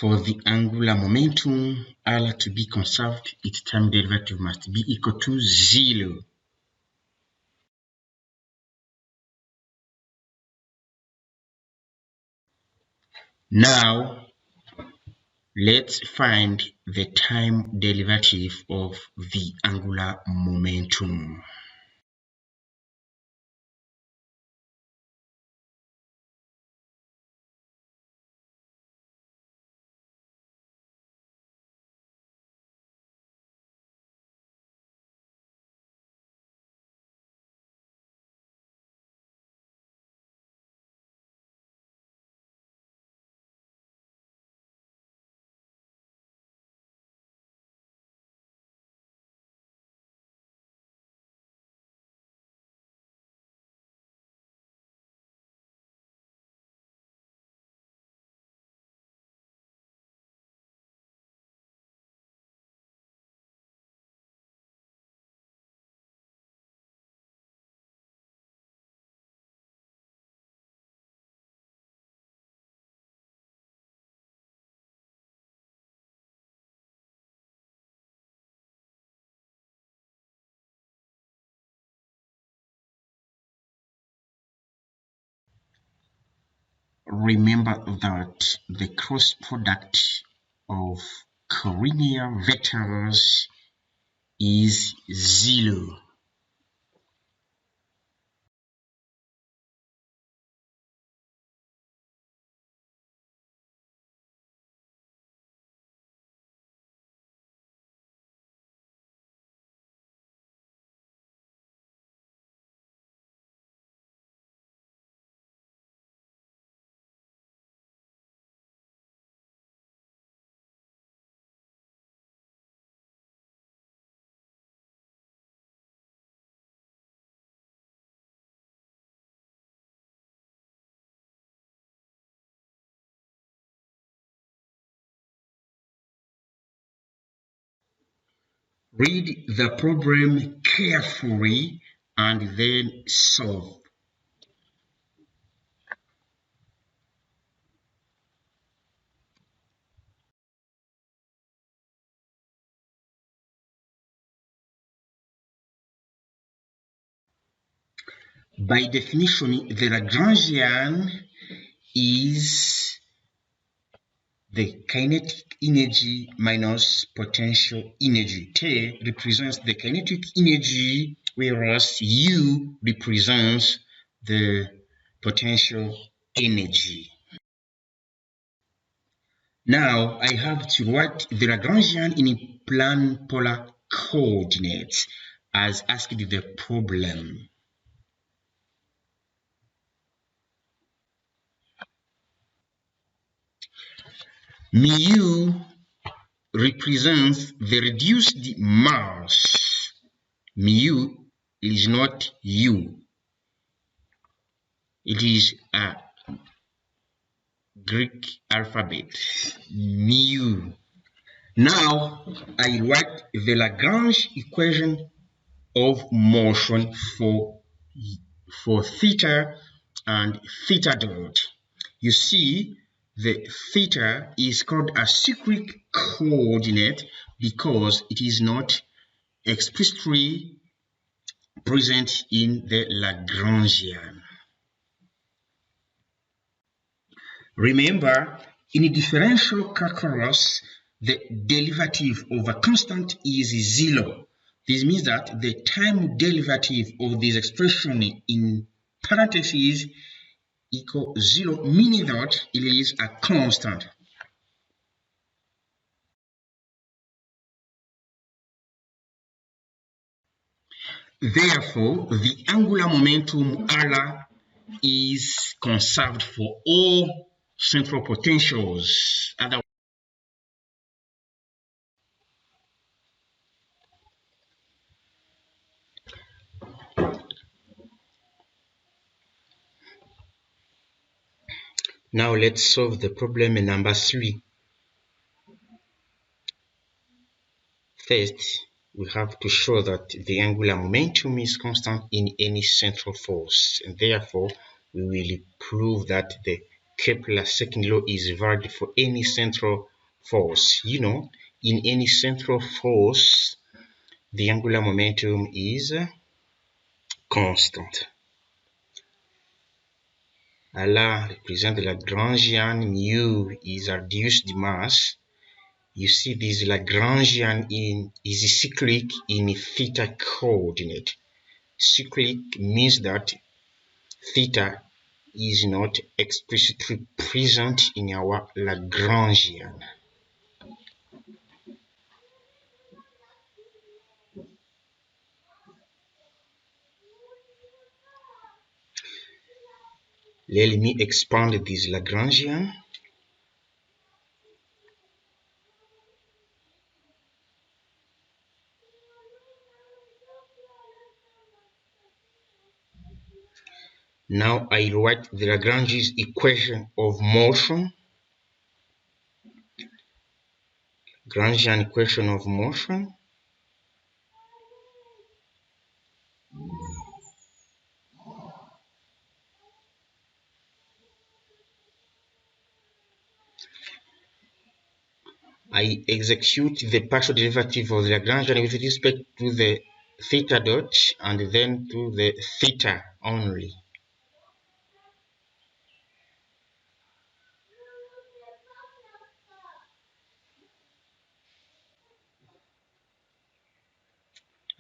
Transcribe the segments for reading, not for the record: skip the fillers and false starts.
For the angular momentum R to be conserved, its time derivative must be equal to 0. Now, let's find the time derivative of the angular momentum. Remember that the cross product of collinear vectors is 0. Read the problem carefully and then solve. By definition, the Lagrangian is the kinetic energy minus potential energy. T represents the kinetic energy, whereas U represents the potential energy. Now I have to write the Lagrangian in plane polar coordinates as asked in the problem. Mu represents the reduced mass. Mu is not U. It is a Greek alphabet. Mu. Now I write the Lagrange equation of motion for theta and theta dot. You see, the theta is called a cyclic coordinate because it is not explicitly present in the Lagrangian. Remember, in differential calculus, the derivative of a constant is 0. This means that the time derivative of this expression in parentheses equals 0, meaning that it is a constant. Therefore, the angular momentum R is conserved for all central potentials. Now let's solve the problem number 3. First, we have to show that the angular momentum is constant in any central force, and therefore we will prove that the Kepler second law is valid for any central force. You know, in any central force, the angular momentum is constant. Allah represent the Lagrangian. Mu is reduced mass. You see, this Lagrangian is cyclic in theta coordinate. Cyclic means that theta is not explicitly present in our Lagrangian. Let me expand this Lagrangian. Now I write the Lagrange's equation of motion. Lagrangian equation of motion. I execute the partial derivative of the Lagrangian with respect to the theta dot and then to the theta only.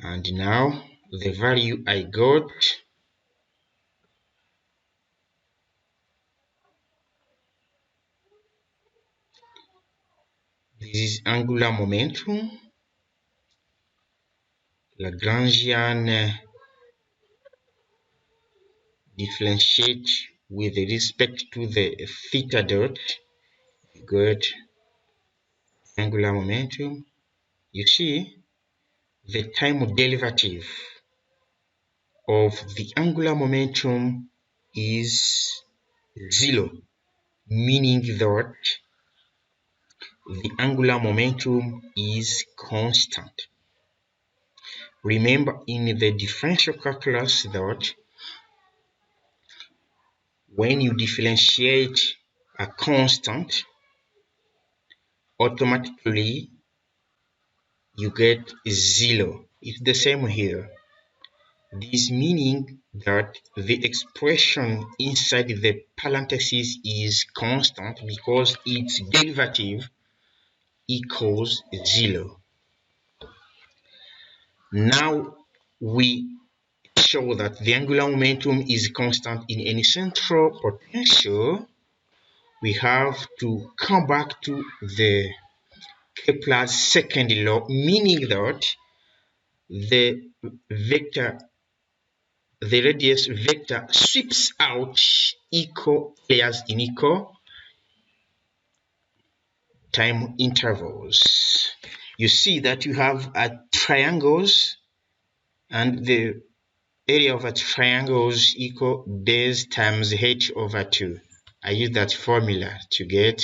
And now the value I got this is angular momentum. Lagrangian differentiate with respect to the theta dot. Got angular momentum. You see, the time derivative of the angular momentum is 0, meaning that the angular momentum is constant. Remember in the differential calculus that when you differentiate a constant, automatically you get 0. It's the same here. This meaning that the expression inside the parenthesis is constant because its derivative equals 0. Now we show that the angular momentum is constant in any central potential. We have to come back to the Kepler's second law, meaning that the radius vector sweeps out equal layers in equal time intervals. You see that you have triangles, and the area of a triangle is equal base times h over 2. I use that formula to get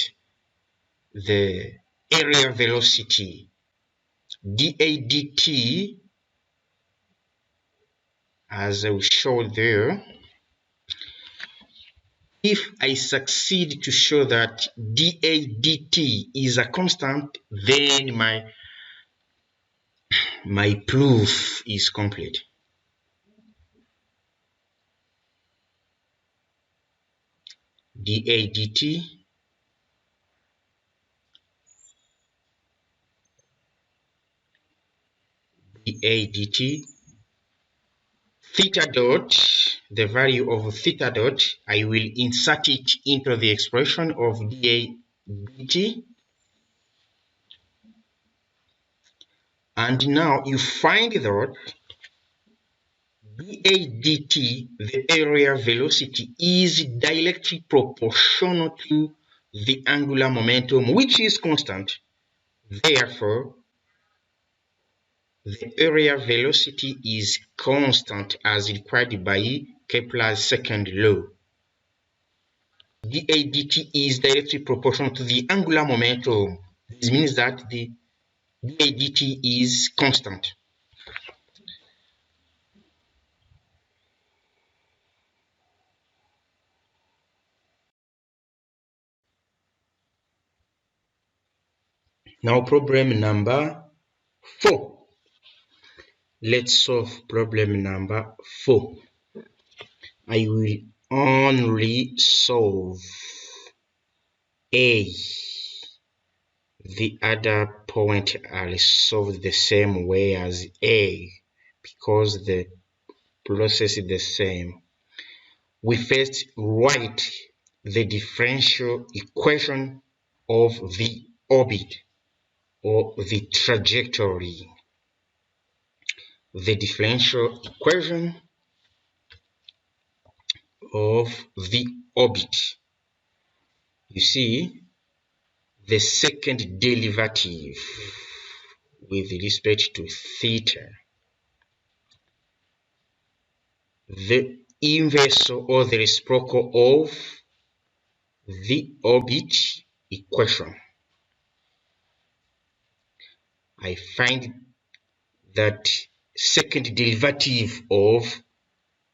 the area velocity dA dt, as I showed there. If I succeed to show that dA dt is a constant, then my proof is complete. dA dt theta dot, the value of theta dot, I will insert it into the expression of dA dt. And now you find that dA dt, the area velocity, is directly proportional to the angular momentum, which is constant. Therefore, the area velocity is constant as required by Kepler's second law. dA dt is directly proportional to the angular momentum. This means that the dA dt is constant. Now problem number 4. Let's solve problem number 4. I will only solve A. The other point are solved the same way as A because the process is the same. We first write the differential equation of the orbit or the trajectory. The differential equation of the orbit. You see, the second derivative with respect to theta, the inverse or the reciprocal of the orbit equation. I find that second derivative of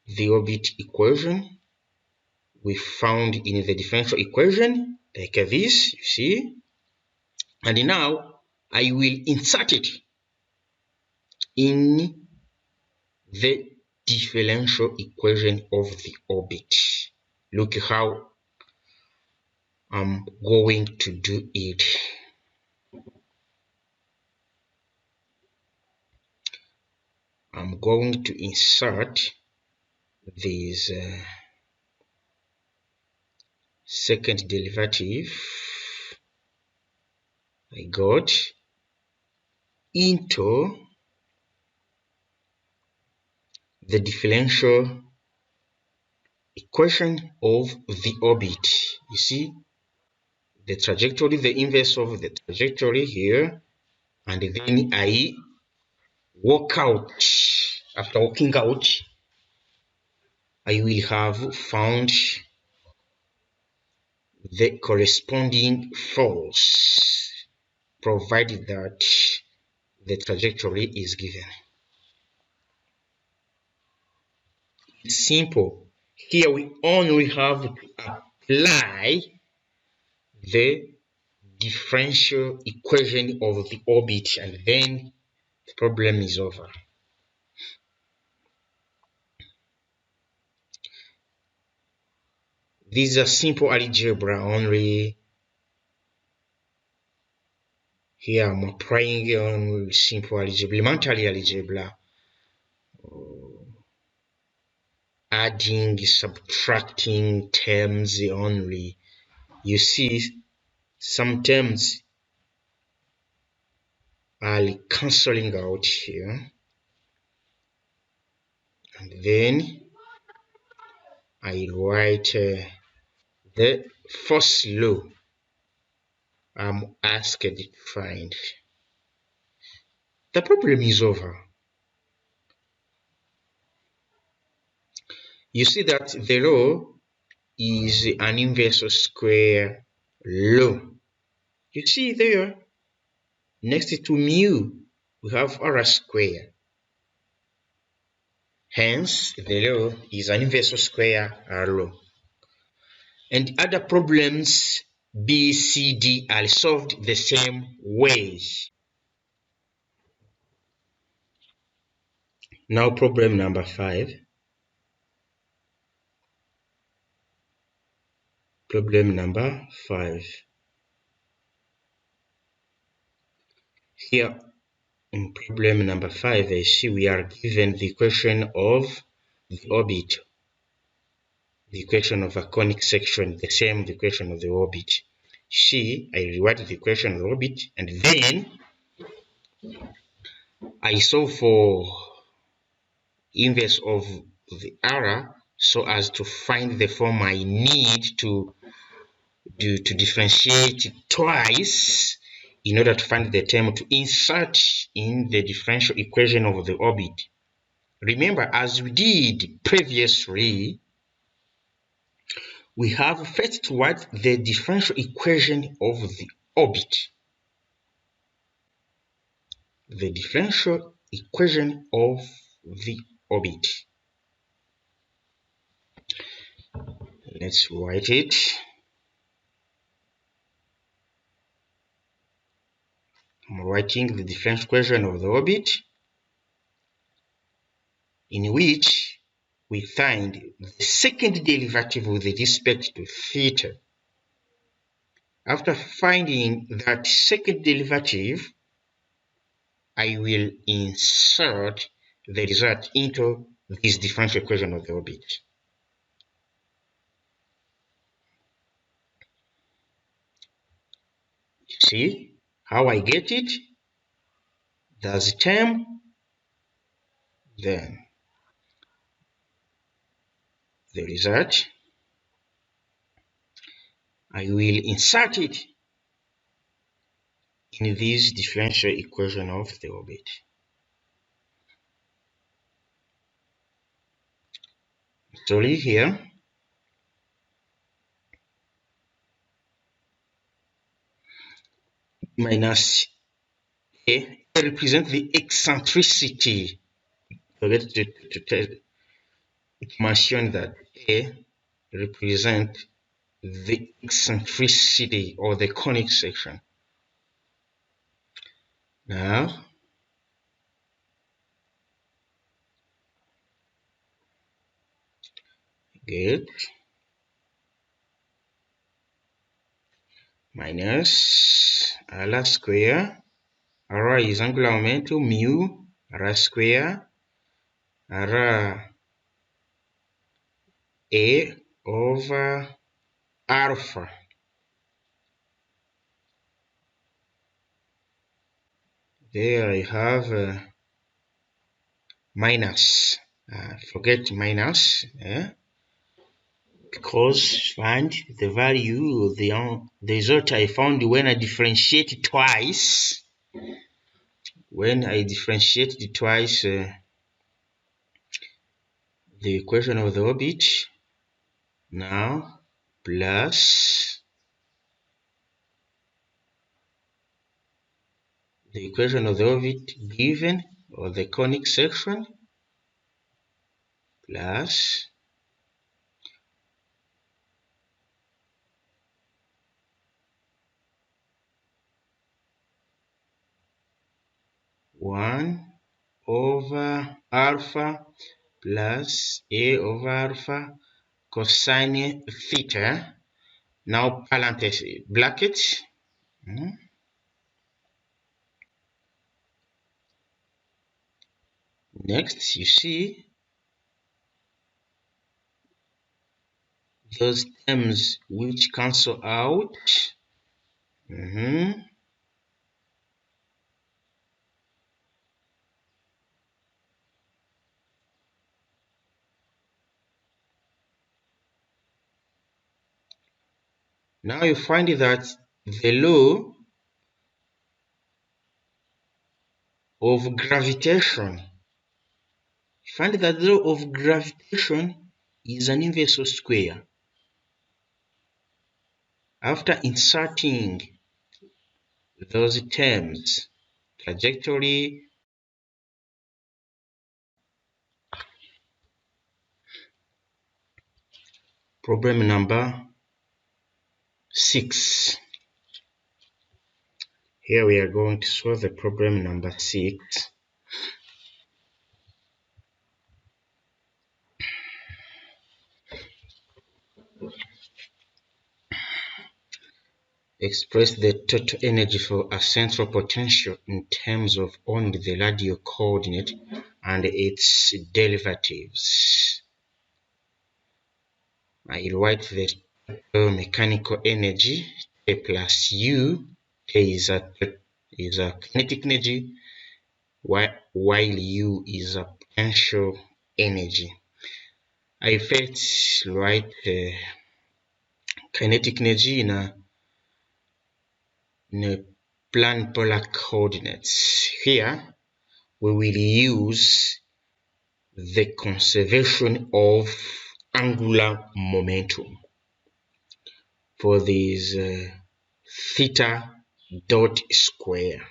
the orbit equation we found in the differential equation like this, you see. And now I will insert it in the differential equation of the orbit. Look how I'm going to do it. I'm going to insert this second derivative I got into the differential equation of the orbit. You see, the trajectory, the inverse of the trajectory here, and then I work out. After working out, I will have found the corresponding force, provided that the trajectory is given. It's simple. Here we only have to apply the differential equation of the orbit, and then the problem is over. This is a simple algebra only. Here I'm applying on simple algebra, elementary algebra, adding, subtracting terms only. You see, some terms are cancelling out here, and then I write the first law I'm asked to find. The problem is over. You see that the law is an inverse square law. You see there, next to mu, we have r square. Hence, the law is an inverse square law. And other problems B, C, D are solved the same way. Now problem number 5. Problem number 5. Here in problem number 5, I see we are given the equation of the orbit, the equation of a conic section, the same the equation of the orbit. See, I rewrite the equation of the orbit, and then I solve for inverse of the r so as to find the form I need to differentiate twice in order to find the term to insert in the differential equation of the orbit. Remember, as we did previously, we have first to write the differential equation of the orbit. The differential equation of the orbit. Let's write it. I'm writing the differential equation of the orbit, in which we find the second derivative with respect to theta. After finding that second derivative, I will insert the result into this differential equation of the orbit. See how I get it? There's a term, then the result. I will insert it in this differential equation of the orbit. Sorry, here minus A represents the eccentricity. Forget to mention that A represents the eccentricity or the conic section. Now, get minus r square. R is angular momentum, mu r square, r A over alpha. There I have minus. Forget minus, because find the value, the result I found when I differentiate twice. When I differentiate twice the equation of the orbit, now plus the equation of the orbit given, or the conic section, plus one over alpha plus A over alpha cosine theta. Now parenthesis, brackets. Next, you see those terms which cancel out. Now you find that the law of gravitation, the law of gravitation is an inverse of square. After inserting those terms, trajectory, problem number 6. Here we are going to solve the problem number 6. Express the total energy for a central potential in terms of only the radial coordinate and its derivatives. I write the mechanical energy, K plus U. K is a kinetic energy, while U is a potential energy. I first write kinetic energy in a plane polar coordinates. Here we will use the conservation of angular momentum for this theta dot square.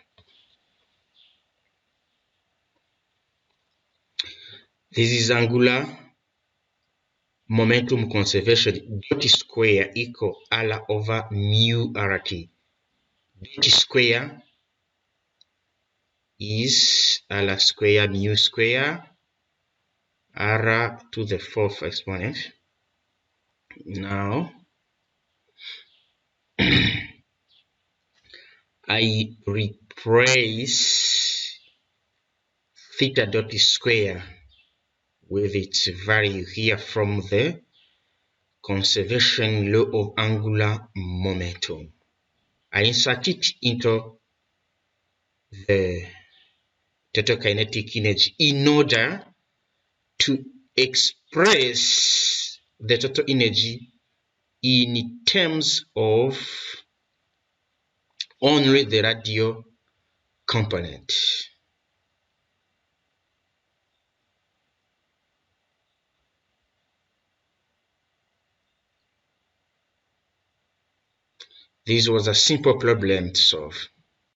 This is angular momentum conservation. Dot square equal R over mu RT. Dot square is r square mu square r to the fourth exponent. Now I replace theta dot square with its value here from the conservation law of angular momentum. I insert it into the total kinetic energy in order to express the total energy in terms of only the radial component. This was a simple problem to solve.